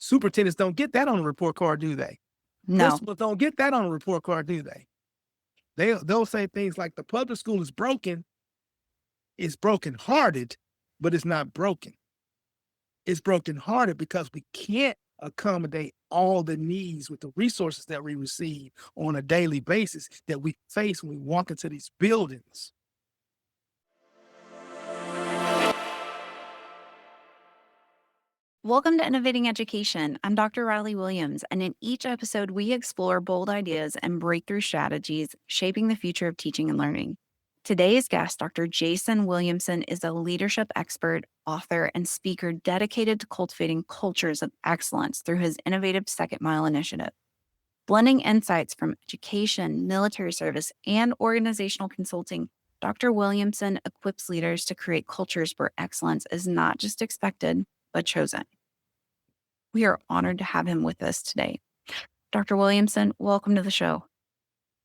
Superintendents don't get that on a report card, do they? No. Principals don't get that on a report card, do they? They'll say things like the public school is broken. It's broken-hearted, but it's not broken. It's broken-hearted because we can't accommodate all the needs with the resources that we receive on a daily basis that we face when we walk into these buildings. Welcome to Innovating Education. I'm Dr. Riley Williams, and in each episode, we explore bold ideas and breakthrough strategies shaping the future of teaching and learning. Today's guest, Dr. Jason Williamson, is a leadership expert, author, and speaker dedicated to cultivating cultures of excellence through his innovative Second Mile initiative. Blending insights from education, military service, and organizational consulting, Dr. Williamson equips leaders to create cultures where excellence is not just expected, but chosen. We are honored to have him with us today. Dr. Williamson, welcome to the show.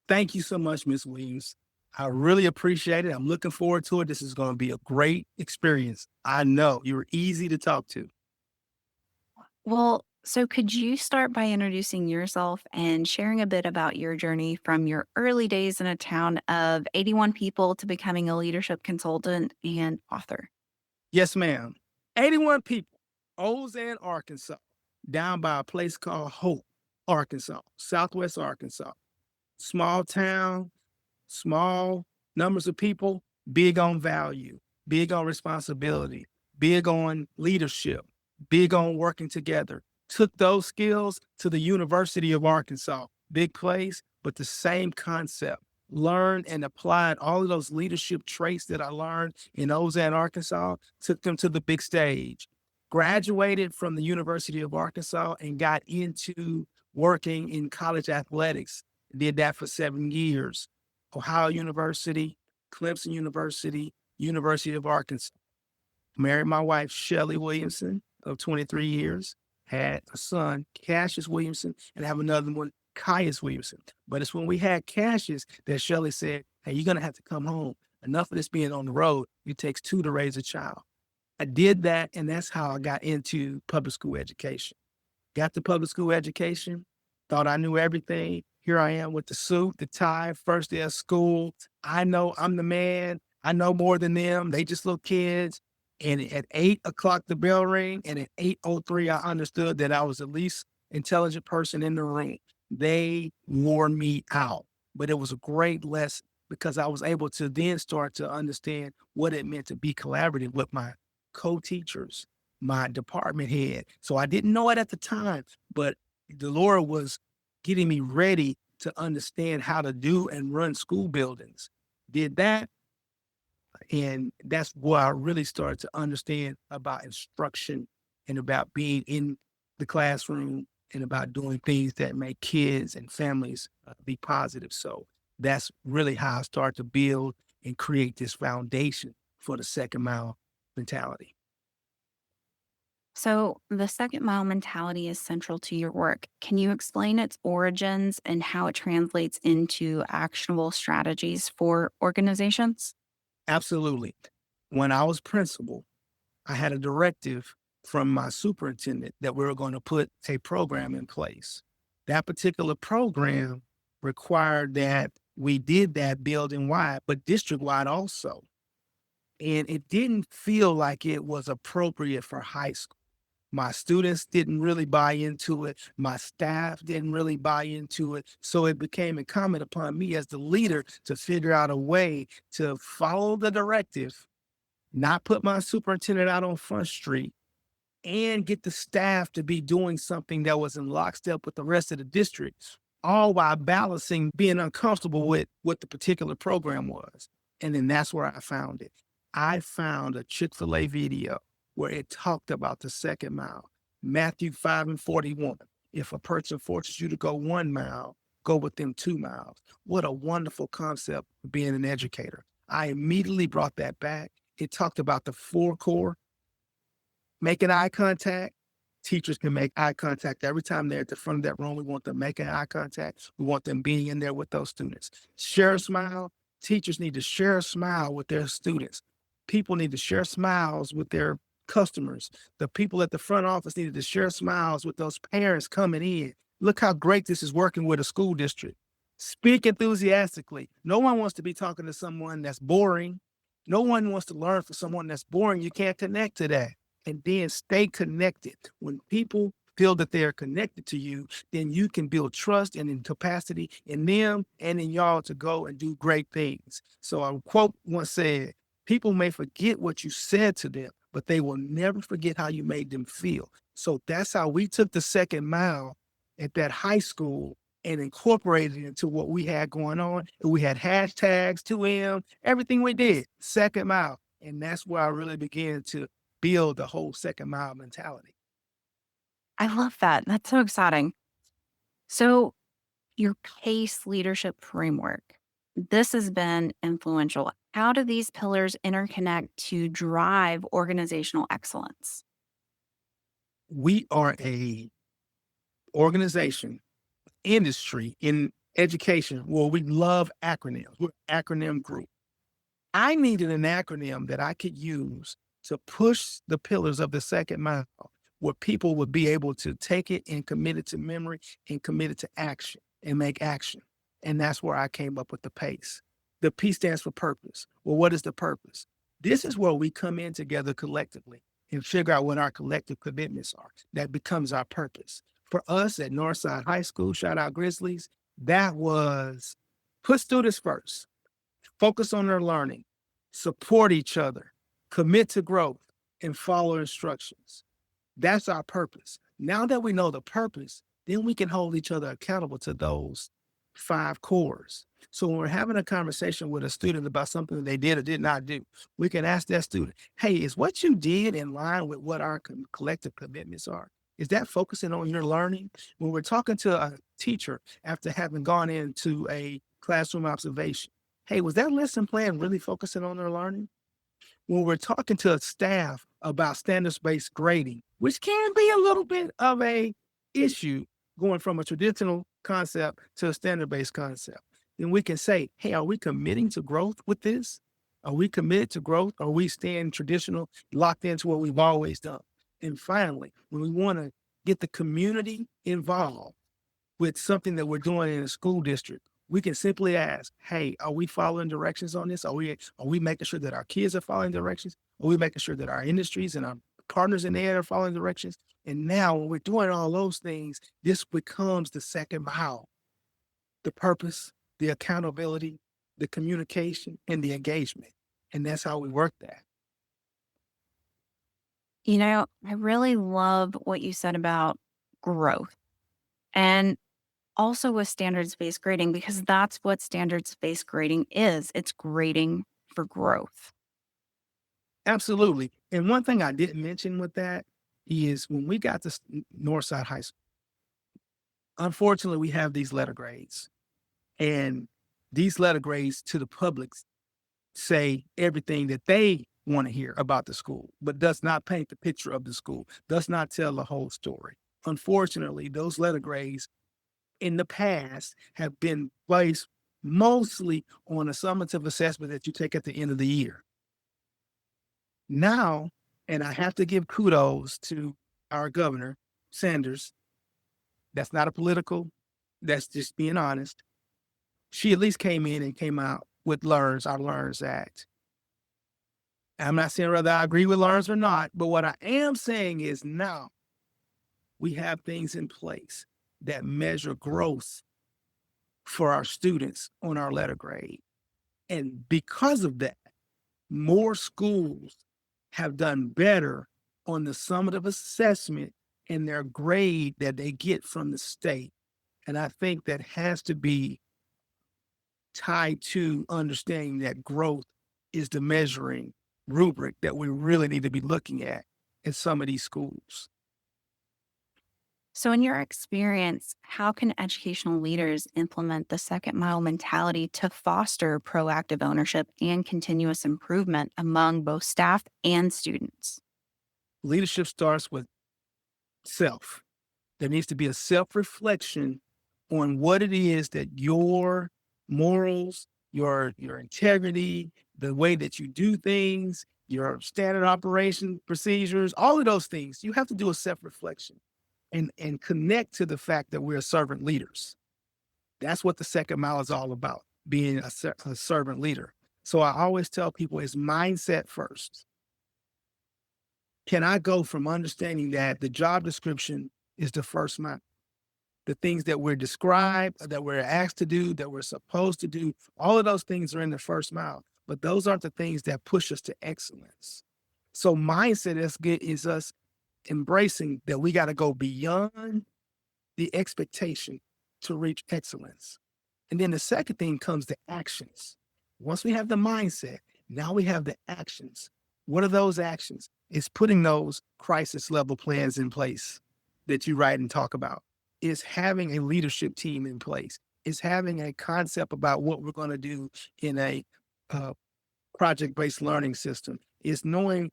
Thank you so much, Ms. Williams. I really appreciate it. I'm looking forward to it. This is going to be a great experience. I know you're easy to talk to. Well, so could you start by introducing yourself and sharing a bit about your journey from your early days in a town of 81 people to becoming a leadership consultant and author? Yes, ma'am. 81 people, Ozan, Arkansas, down by a place called Hope, Arkansas, Southwest Arkansas. Small town, small numbers of people, big on value, big on responsibility, big on leadership, big on working together. Took those skills to the University of Arkansas, big place, but the same concept. Learned and applied all of those leadership traits that I learned in Ozan, Arkansas, took them to the big stage. Graduated from the University of Arkansas and got into working in college athletics. Did that for 7 years. Ohio University, Clemson University, University of Arkansas. Married my wife, Shelly Williamson, of 23 years. Had a son, Cassius Williamson, and I have another one, Caius Williamson. But it's when we had Cassius that Shelly said, hey, you're going to have to come home. Enough of this being on the road. It takes 2 to raise a child. I did that, and that's how I got into public school education. Got to public school education, thought I knew everything. Here I am with the suit, the tie, first day of school. I know I'm the man. I know more than them. They just little kids. And at 8 o'clock, the bell rang, and at 8:03, I understood that I was the least intelligent person in the room. They wore me out, but it was a great lesson because I was able to then start to understand what it meant to be collaborative with my co-teachers, my department head. So I didn't know it at the time, but the Lord was getting me ready to understand how to do and run school buildings. Did that. And that's where I really started to understand about instruction and about being in the classroom and about doing things that make kids and families be positive. So that's really how I started to build and create this foundation for the Second Mile mentality. So the Second Mile mentality is central to your work. Can you explain its origins and how it translates into actionable strategies for organizations? Absolutely. When I was principal, I had a directive from my superintendent that we were going to put a program in place. That particular program required that we did that building wide, but district wide also. And it didn't feel like it was appropriate for high school. My students didn't really buy into it. My staff didn't really buy into it. So it became incumbent upon me as the leader to figure out a way to follow the directive, not put my superintendent out on Front Street, and get the staff to be doing something that was in lockstep with the rest of the district, all while balancing being uncomfortable with what the particular program was. And then that's where I found it. I found a Chick-fil-A video where it talked about the Second Mile. Matthew 5:41. If a person forces you to go 1 mile, go with them 2 miles. What a wonderful concept of being an educator. I immediately brought that back. It talked about the 4 core, making eye contact. Teachers can make eye contact every time they're at the front of that room. We want them making eye contact. We want them being in there with those students. Share a smile. Teachers need to share a smile with their students. People need to share smiles with their customers. The people at the front office needed to share smiles with those parents coming in. Look how great this is working with a school district. Speak enthusiastically. No one wants to be talking to someone that's boring. No one wants to learn from someone that's boring. You can't connect to that. And then stay connected. When people feel that they are connected to you, then you can build trust and in capacity in them and in y'all to go and do great things. So a quote once said, people may forget what you said to them, but they will never forget how you made them feel. So that's how we took the second mile at that high school and incorporated it into what we had going on. And we had hashtags, 2M, everything we did, second mile. And that's where I really began to build the whole second mile mentality. I love that. That's so exciting. So, your PACE leadership framework, this has been influential. How do these pillars interconnect to drive organizational excellence? We are a organization, industry in education where we love acronyms. We're an acronym group. I needed an acronym that I could use to push the pillars of the second mile where people would be able to take it and commit it to memory and commit it to action and make action. And that's where I came up with the PACE. The P stands for purpose. Well, what is the purpose? This is where we come in together collectively and figure out what our collective commitments are. That becomes our purpose. For us at Northside High School, shout out Grizzlies, that was put students first, focus on their learning, support each other, commit to growth, and follow instructions. That's our purpose. Now that we know the purpose, then we can hold each other accountable to those 5 cores. So when we're having a conversation with a student about something that they did or did not do, we can ask that student, hey, is what you did in line with what our collective commitments are? Is that focusing on your learning? When we're talking to a teacher after having gone into a classroom observation, hey, was that lesson plan really focusing on their learning? When we're talking to a staff about standards-based grading, which can be a little bit of a issue going from a traditional concept to a standard-based concept, then we can say, hey, are we committing to growth with this? Are we committed to growth? Are we staying traditional, locked into what we've always done? And finally, when we want to get the community involved with something that we're doing in a school district, we can simply ask, hey, are we following directions on this? Are we making sure that our kids are following directions? Are we making sure that our industries and our partners in there are following directions? And now when we're doing all those things, this becomes the second mile, the purpose, the accountability, the communication, and the engagement. And that's how we work that. I really love what you said about growth and also with standards based grading, because that's what standards based grading is. It's grading for growth. Absolutely. And one thing I didn't mention with that is when we got to Northside High School, unfortunately, we have these letter grades. And these letter grades to the public say everything that they want to hear about the school, but does not paint the picture of the school, does not tell the whole story. Unfortunately, those letter grades in the past have been based mostly on a summative assessment that you take at the end of the year. Now, and I have to give kudos to our governor, Sanders. That's not a political, that's just being honest. She at least came in and came out with our Learns Act. I'm not saying whether I agree with Learns or not, but what I am saying is now we have things in place that measure growth for our students on our letter grade. And because of that, more schools have done better on the summative assessment and their grade that they get from the state. And I think that has to be tied to understanding that growth is the measuring rubric that we really need to be looking at in some of these schools. So, in your experience, how can educational leaders implement the second mile mentality to foster proactive ownership and continuous improvement among both staff and students? Leadership starts with self. There needs to be a self reflection on what it is that your morals, your integrity, the way that you do things, your standard operation procedures, all of those things. You have to do a self-reflection and connect to the fact that we're servant leaders. That's what the second mile is all about, being a servant leader. So I always tell people it's mindset first. Can I go from understanding that the job description is the first mile? The things that we're described, that we're asked to do, that we're supposed to do, all of those things are in the first mile. But those aren't the things that push us to excellence. So mindset is us embracing that we got to go beyond the expectation to reach excellence. And then the second thing comes the actions. Once we have the mindset, now we have the actions. What are those actions? It's putting those crisis level plans in place that you write and talk about. It's having a leadership team in place. It's having a concept about what we're going to do in a uh, project-based learning system. It's knowing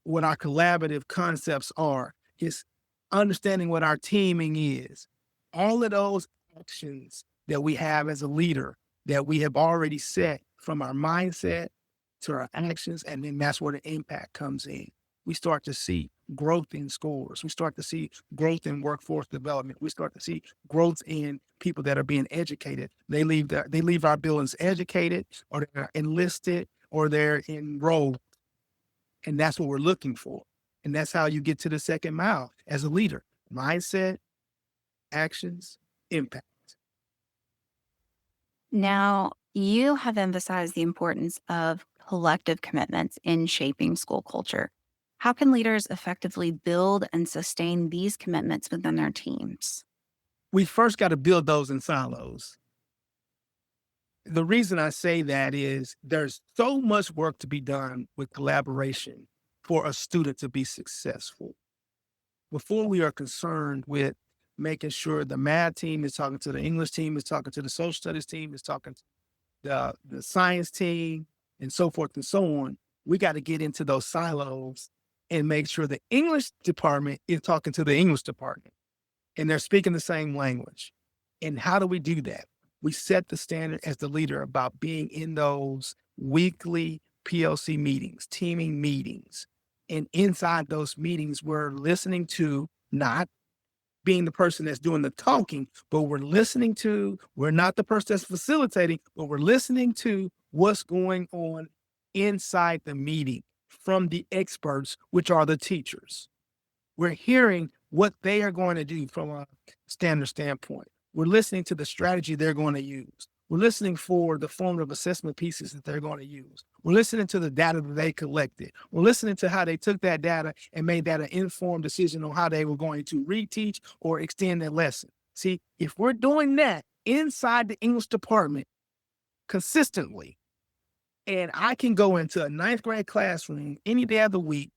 what our collaborative concepts are. It's understanding what our teaming is. All of those actions that we have as a leader that we have already set from our mindset to our actions, and then that's where the impact comes in. We start to see growth in scores. We start to see growth in workforce development. We start to see growth in people that are being educated. They leave our buildings educated, or they're enlisted, or they're enrolled. And that's what we're looking for. And that's how you get to the second mile as a leader. Mindset, actions, impact. Now, you have emphasized the importance of collective commitments in shaping school culture. How can leaders effectively build and sustain these commitments within their teams? We first got to build those in silos. The reason I say that is there's so much work to be done with collaboration for a student to be successful. Before we are concerned with making sure the math team is talking to the English team, is talking to the social studies team, is talking to the science team, and so forth and so on, we got to get into those silos and make sure the English department is talking to the English department and they're speaking the same language. And how do we do that? We set the standard as the leader about being in those weekly PLC meetings, teaming meetings. And inside those meetings, we're listening to, not being the person that's doing the talking, but we're not the person that's facilitating, but we're listening to what's going on inside the meeting from the experts, which are the teachers. We're hearing what they are going to do from a standard standpoint. We're listening to the strategy they're going to use. We're listening for the formative assessment pieces that they're going to use. We're listening to the data that they collected. We're listening to how they took that data and made that an informed decision on how they were going to reteach or extend their lesson. See, if we're doing that inside the English department consistently, and I can go into a ninth grade classroom any day of the week,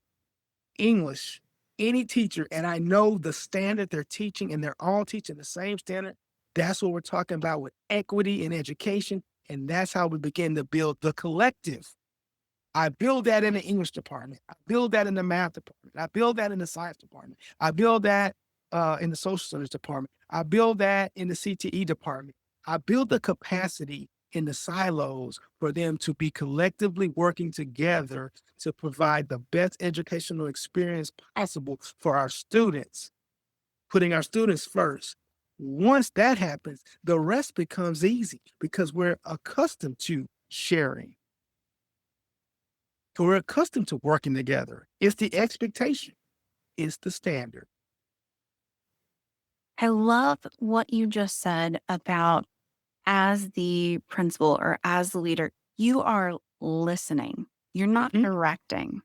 English, any teacher, and I know the standard they're teaching and they're all teaching the same standard, that's what we're talking about with equity in education. And that's how we begin to build the collective. I build that in the English department. I build that in the math department. I build that in the science department. I build that in the social studies department. I build that in the CTE department. I build the capacity in the silos for them to be collectively working together to provide the best educational experience possible for our students, putting our students first. Once that happens, the rest becomes easy because we're accustomed to sharing. We're accustomed to working together. It's the expectation. It's the standard. I love what you just said about as the principal or as the leader, you are listening. You're not Mhm, directing.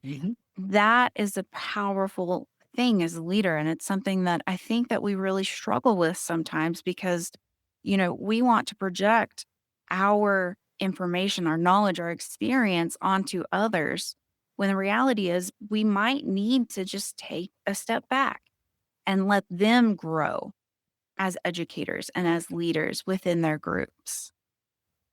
mhm. That is a powerful thing as a leader. And it's something that I think that we really struggle with sometimes because, we want to project our information, our knowledge, our experience onto others. When the reality is, we might need to just take a step back and let them grow as educators and as leaders within their groups.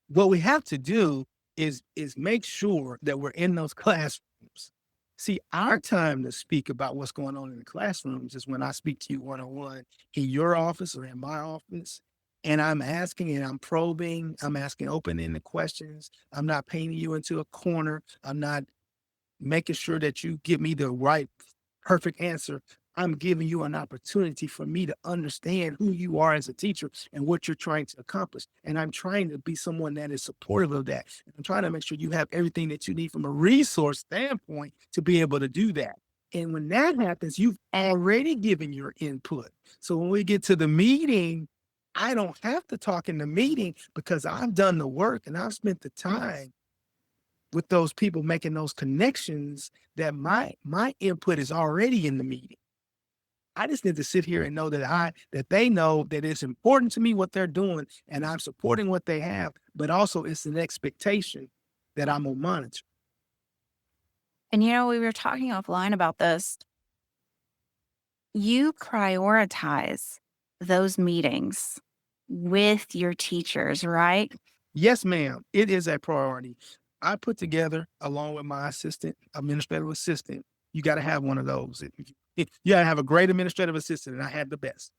What we have to do is make sure that we're in those classrooms. See, our time to speak about what's going on in the classrooms is when I speak to you one on one in your office or in my office. And I'm asking and I'm probing, I'm asking open ended questions. I'm not painting you into a corner. I'm not making sure that you give me the right, perfect answer. I'm giving you an opportunity for me to understand who you are as a teacher and what you're trying to accomplish. And I'm trying to be someone that is supportive of that. I'm trying to make sure you have everything that you need from a resource standpoint to be able to do that. And when that happens, you've already given your input. So when we get to the meeting, I don't have to talk in the meeting because I've done the work and I've spent the time with those people making those connections that my input is already in the meeting. I just need to sit here and know that they know that it's important to me what they're doing and I'm supporting what they have, but also it's an expectation that I'm gonna monitor. And we were talking offline about this. You prioritize those meetings with your teachers, right? Yes, ma'am. It is a priority. I put together, along with my administrative assistant, you got to have one of those. You got to have a great administrative assistant, and I had the best.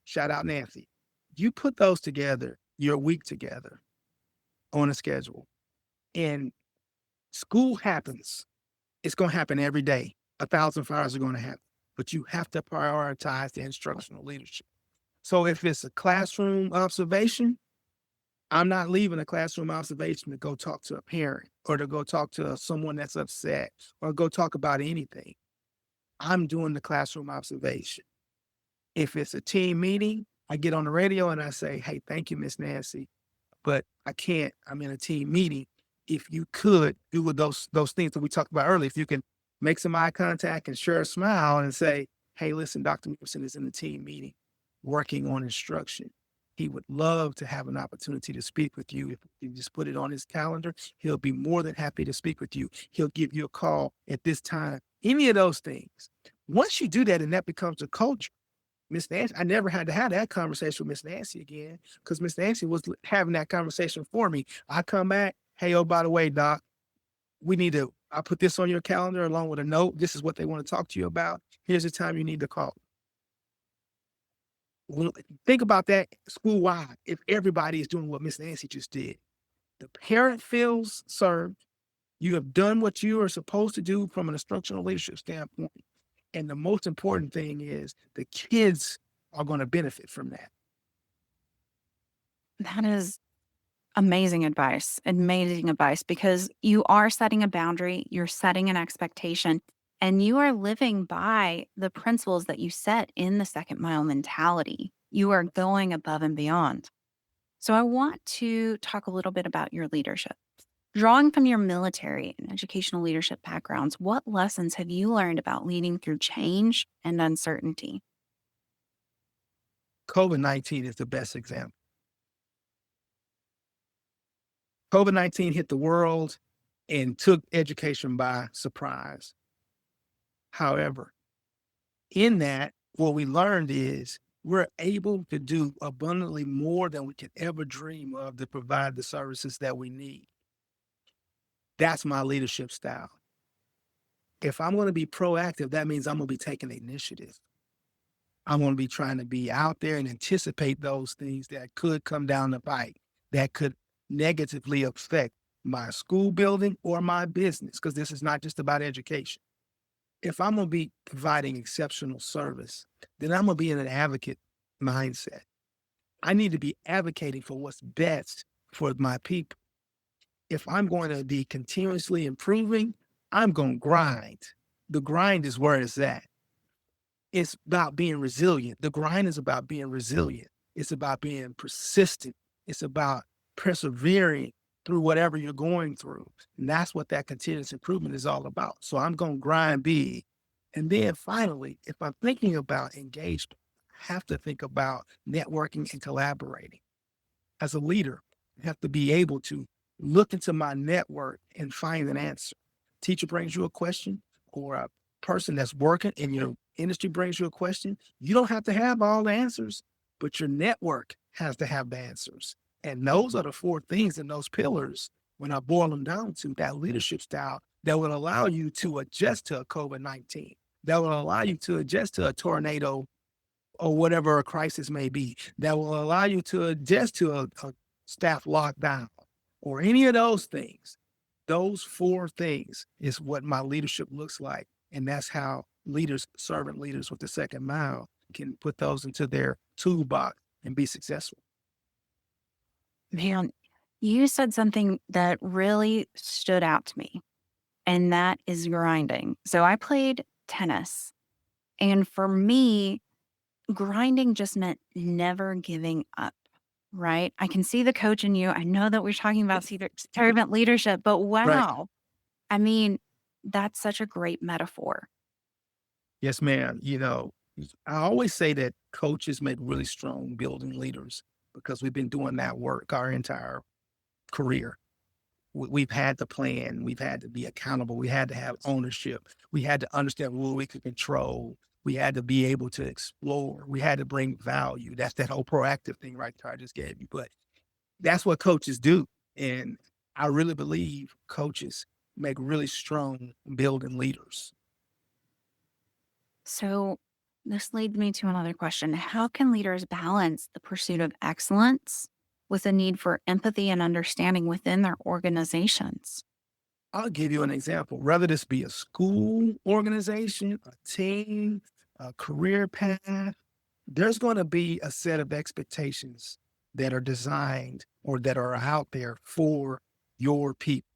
Shout out Nancy. You put those together, your week together on a schedule, and school happens. It's going to happen every day. 1,000 fires are going to happen, but you have to prioritize the instructional leadership. So if it's a classroom observation, I'm not leaving a classroom observation to go talk to a parent or to go talk to someone that's upset or go talk about anything. I'm doing the classroom observation. If it's a team meeting, I get on the radio and I say, hey, thank you, Miss Nancy, but I can't. I'm in a team meeting. If you could do with those things that we talked about earlier, if you can make some eye contact and share a smile and say, hey, listen, Dr. Williamson is in the team meeting working on instruction. He would love to have an opportunity to speak with you. If you just put it on his calendar, he'll be more than happy to speak with you. He'll give you a call at this time. Any of those things. Once you do that and that becomes a culture, Miss Nancy, I never had to have that conversation with Miss Nancy again because Miss Nancy was having that conversation for me. I come back, hey, oh, by the way, Doc, I put this on your calendar along with a note. This is what they want to talk to you about. Here's the time you need to call. Well, think about that school-wide. If everybody is doing what Miss Nancy just did, the parent feels served. You have done what you are supposed to do from an instructional leadership standpoint. And the most important thing is the kids are going to benefit from that. That is amazing advice, because you are setting a boundary, you're setting an expectation, and you are living by the principles that you set in the second mile mentality. You are going above and beyond. So I want to talk a little bit about your leadership. Drawing from your military and educational leadership backgrounds, what lessons have you learned about leading through change and uncertainty? COVID-19 is the best example. COVID-19 hit the world and took education by surprise. However, in that, what we learned is we're able to do abundantly more than we could ever dream of to provide the services that we need. That's my leadership style. If I'm going to be proactive, that means I'm going to be taking initiative. I'm going to be trying to be out there and anticipate those things that could come down the pike, that could negatively affect my school building or my business, because this is not just about education. If I'm going to be providing exceptional service, then I'm going to be in an advocate mindset. I need to be advocating for what's best for my people. If I'm going to be continuously improving, I'm going to grind. The grind is where it's at. It's about being resilient. The grind is about being resilient. It's about being persistent. It's about persevering through whatever you're going through. And that's what that continuous improvement is all about. So I'm going to grind big. And then finally, if I'm thinking about engagement, I have to think about networking and collaborating. As a leader, I have to be able to look into my network and find an answer. Teacher brings you a question, or a person that's working in your industry brings you a question. You don't have to have all the answers, but your network has to have the answers. And those are the four things and those pillars, when I boil them down to that leadership style, that will allow you to adjust to a COVID-19, that will allow you to adjust to a tornado or whatever a crisis may be, that will allow you to adjust to a staff lockdown or any of those things. Those four things is what my leadership looks like. And that's how leaders, servant leaders with the second mile, can put those into their toolbox and be successful. Man, you said something that really stood out to me, and that is grinding. So I played tennis, and for me, grinding just meant never giving up, right? I can see the coach in you. I know that we're talking about servant leadership, but Right. wow. I mean, that's such a great metaphor. Yes, ma'am. I always say that coaches make really strong building leaders because we've been doing that work our entire career. We've had to plan. We've had to be accountable. We had to have ownership. We had to understand what we could control. We had to be able to explore. We had to bring value. That's that whole proactive thing right there I just gave you. But that's what coaches do. And I really believe coaches make really strong building leaders. So this leads me to another question. How can leaders balance the pursuit of excellence with a need for empathy and understanding within their organizations? I'll give you an example. Whether this be a school organization, a team, a career path, there's going to be a set of expectations that are designed or that are out there for your people.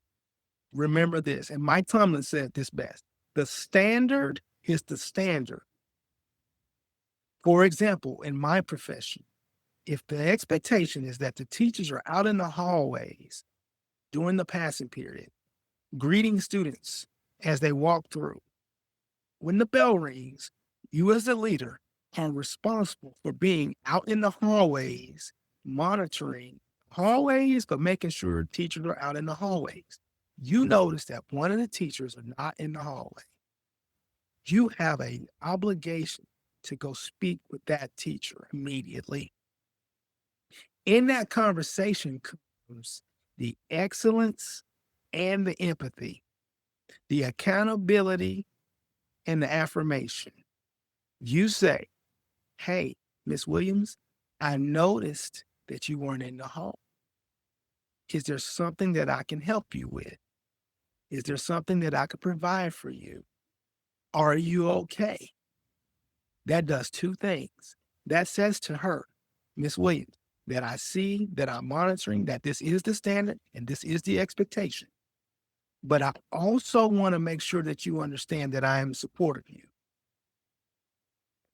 Remember this, and Mike Tomlin said this best: the standard is the standard. For example, in my profession, if the expectation is that the teachers are out in the hallways during the passing period, greeting students as they walk through, when the bell rings, you as a leader are responsible for being out in the hallways, monitoring hallways, but making sure teachers are out in the hallways. You notice that one of the teachers are not in the hallway. You have an obligation to go speak with that teacher immediately. In that conversation comes the excellence and the empathy, the accountability and the affirmation. You say, "Hey, Miss Williams, I noticed that you weren't in the hall. Is there something that I can help you with? Is there something that I could provide for you? Are you okay?" That does two things. That says to her, "Miss Williams, that I see, that I'm monitoring, that this is the standard and this is the expectation. But I also want to make sure that you understand that I am in support of you."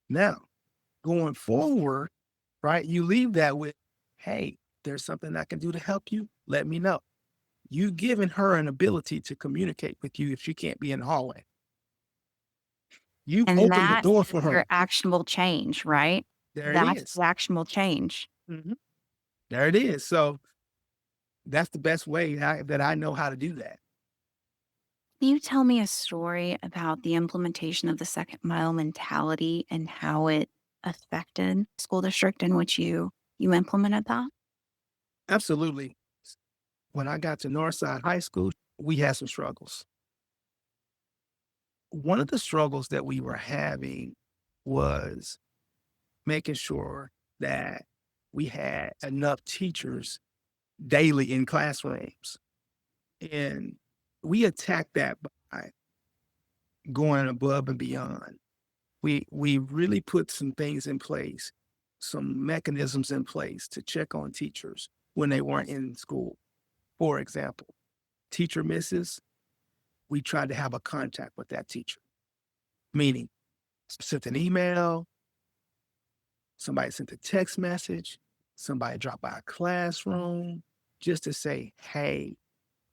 Now, going forward, right, you leave that with, "Hey, there's something I can do to help you. Let me know." You've given her an ability to communicate with you if she can't be in the hallway. You've And opened the that door is for her. your actionable change, right? There it That's is. the actionable change. Mhm. There it is. So that's the best way that I know how to do that. Can you tell me a story about the implementation of the second mile mentality and how it affected school district in which you implemented that? Absolutely. When I got to Northside High School, we had some struggles. One of the struggles that we were having was making sure that we had enough teachers daily in classrooms. And we attacked that by going above and beyond. We really put some things in place, some mechanisms in place to check on teachers when they weren't in school. For example, teacher misses, we tried to have a contact with that teacher, meaning sent an email, somebody sent a text message, somebody dropped by a classroom just to say, "Hey,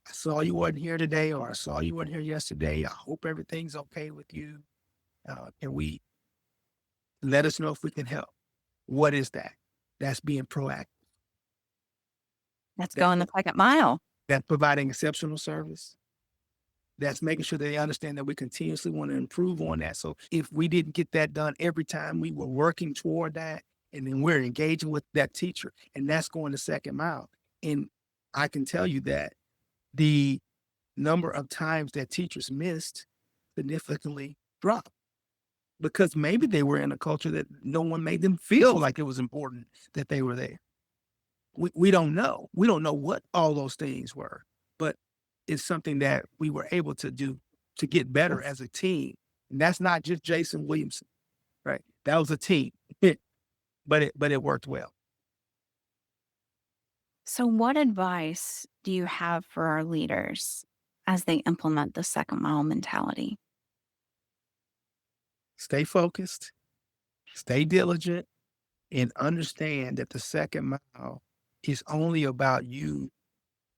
I saw you wasn't here today, or I saw you wasn't here yesterday. I hope everything's okay with you. Can we let us know if we can help?" What is that? That's being proactive. That's That's, going the second mile. that's providing exceptional service. That's making sure that they understand that we continuously want to improve on that. So if we didn't get that done every time, we were working toward that, and then we're engaging with that teacher, and that's going the second mile. And I can tell you that the number of times that teachers missed significantly dropped because maybe they were in a culture that no one made them feel like it was important that they were there. We don't know. We don't know what all those things were, but is something that we were able to do to get better as a team. And that's not just Jason Williamson, right? That was a team, but it worked well. So, what advice do you have for our leaders as they implement the second mile mentality? Stay focused, stay diligent, and understand that the second mile is only about you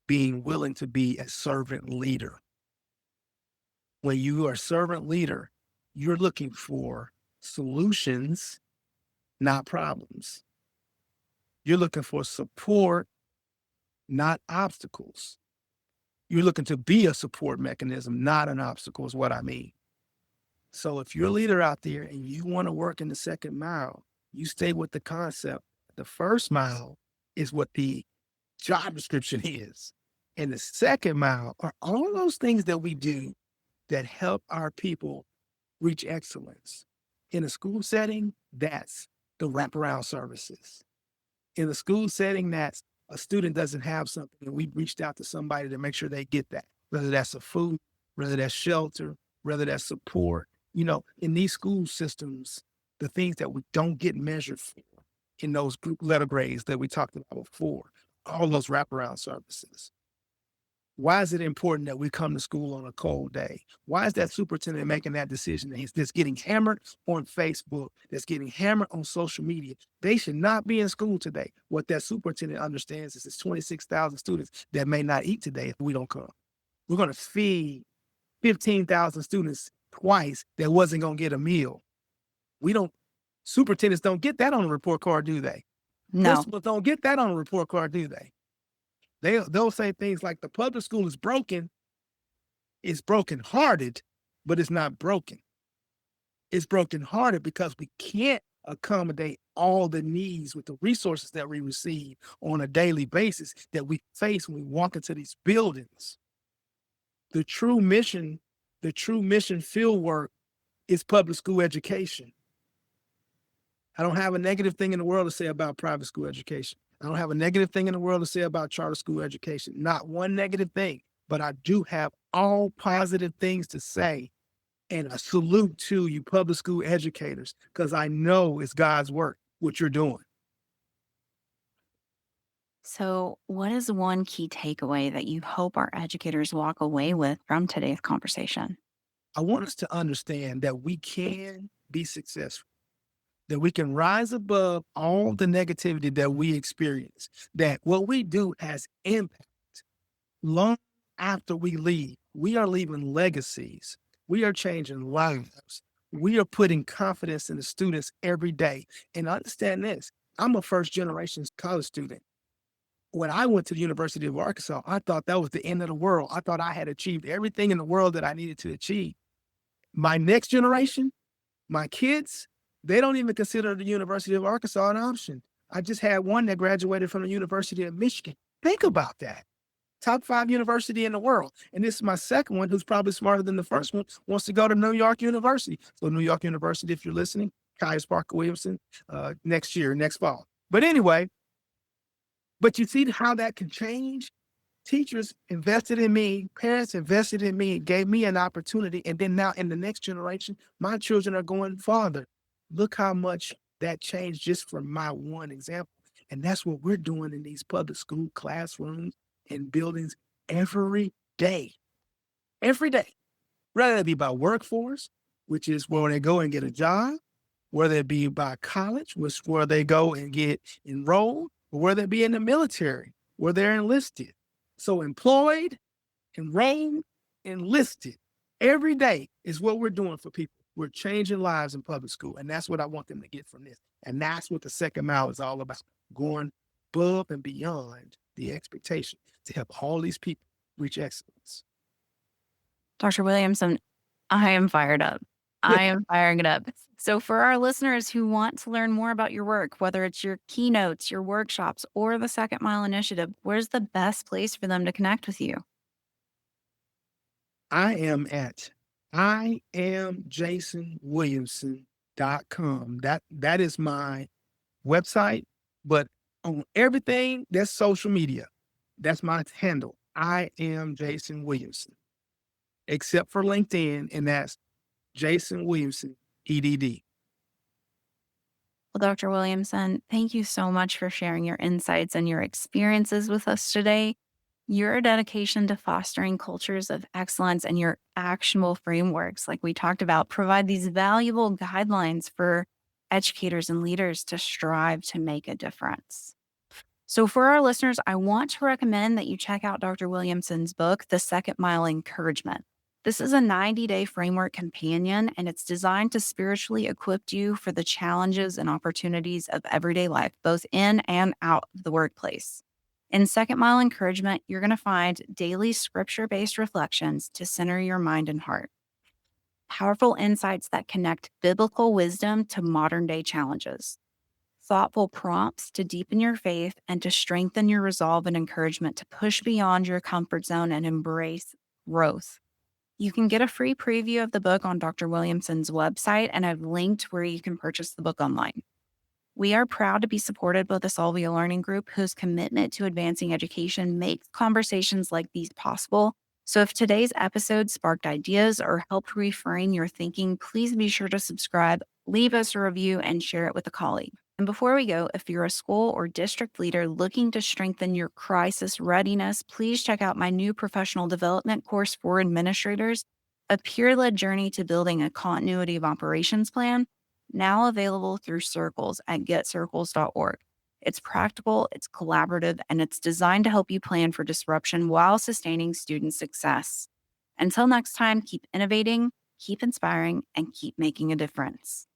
being willing to be a servant leader. When you are a servant leader, you're looking for solutions, not problems. You're looking for support, not obstacles. You're looking to be a support mechanism, not an obstacle, is what I mean. So if you're a leader out there and you want to work in the second mile, you stay with the concept. The first mile is what the job description is. And the second mile are all those things that we do that help our people reach excellence. In a school setting, that's the wraparound services. In a school setting, that's a student doesn't have something and we've reached out to somebody to make sure they get that, whether that's a food, whether that's shelter, whether that's support. In these school systems, the things that we don't get measured for in those group letter grades that we talked about before, all those wraparound services. Why is it important that we come to school on a cold day? Why is that superintendent making that decision that's getting hammered on Facebook, that's getting hammered on social media? They should not be in school today. What that superintendent understands is it's 26,000 students that may not eat today if we don't come. We're going to feed 15,000 students twice that wasn't going to get a meal. Superintendents don't get that on a report card, do they? No. Principals don't get that on a report card, do they? They'll say things like the public school is broken. It's brokenhearted, but it's not broken. It's brokenhearted because we can't accommodate all the needs with the resources that we receive on a daily basis that we face when we walk into these buildings. The true mission field work is public school education. I don't have a negative thing in the world to say about private school education. I don't have a negative thing in the world to say about charter school education. Not one negative thing, but I do have all positive things to say. And a salute to you public school educators, because I know it's God's work, what you're doing. So, what is one key takeaway that you hope our educators walk away with from today's conversation? I want us to understand that we can be successful, that we can rise above all the negativity that we experience, that what we do has impact long after we leave. We are leaving legacies. We are changing lives. We are putting confidence in the students every day. And understand this, I'm a first generation college student. When I went to the University of Arkansas, I thought that was the end of the world. I thought I had achieved everything in the world that I needed to achieve. My next generation, my kids, they don't even consider the University of Arkansas an option. I just had one that graduated from the University of Michigan. Think about that. Top 5 university in the world. And this is my second one, who's probably smarter than the first one, wants to go to New York University. So New York University, if you're listening, Caius Parker Williamson, next fall. But anyway, but you see how that can change? Teachers invested in me, parents invested in me, gave me an opportunity. And then now in the next generation, my children are going farther. Look how much that changed just from my one example. And that's what we're doing in these public school classrooms and buildings every day, whether it be by workforce, which is where they go and get a job, whether it be by college, which where they go and get enrolled, or whether it be in the military, where they're enlisted. So employed, enrolled, enlisted, every day is what we're doing for people. We're changing lives in public school. And that's what I want them to get from this. And that's what the second mile is all about, going above and beyond the expectation to help all these people reach excellence. Dr. Williamson, I am fired up. I am firing it up. So for our listeners who want to learn more about your work, whether it's your keynotes, your workshops, or the Second Mile Initiative, where's the best place for them to connect with you? I am at IamJasonWilliamson.com. That is my website, but on everything that's social media, that's my handle. I am Jason Williamson, except for LinkedIn, and that's Jason Williamson, EDD. Well, Dr. Williamson, thank you so much for sharing your insights and your experiences with us today. Your dedication to fostering cultures of excellence and your actionable frameworks, like we talked about, provide these valuable guidelines for educators and leaders to strive to make a difference. So, for our listeners, I want to recommend that you check out Dr. Williamson's book, The Second Mile Encouragement. This is a 90-day framework companion, and it's designed to spiritually equip you for the challenges and opportunities of everyday life, both in and out of the workplace. In Second Mile Encouragement, you're going to find daily scripture based reflections to center your mind and heart, powerful insights that connect biblical wisdom to modern day challenges, thoughtful prompts to deepen your faith and to strengthen your resolve and encouragement to push beyond your comfort zone and embrace growth. You can get a free preview of the book on Dr. Williamson's website, and I've linked where you can purchase the book online. We are proud to be supported by the Solvia Learning Group, whose commitment to advancing education makes conversations like these possible. So if today's episode sparked ideas or helped reframe your thinking, please be sure to subscribe, leave us a review, and share it with a colleague. And before we go, if you're a school or district leader looking to strengthen your crisis readiness, please check out my new professional development course for administrators, A Peer-Led Journey to Building a Continuity of Operations Plan, now available through Circles at getcircles.org. It's practical, it's collaborative, and it's designed to help you plan for disruption while sustaining student success. Until next time, keep innovating, keep inspiring, and keep making a difference.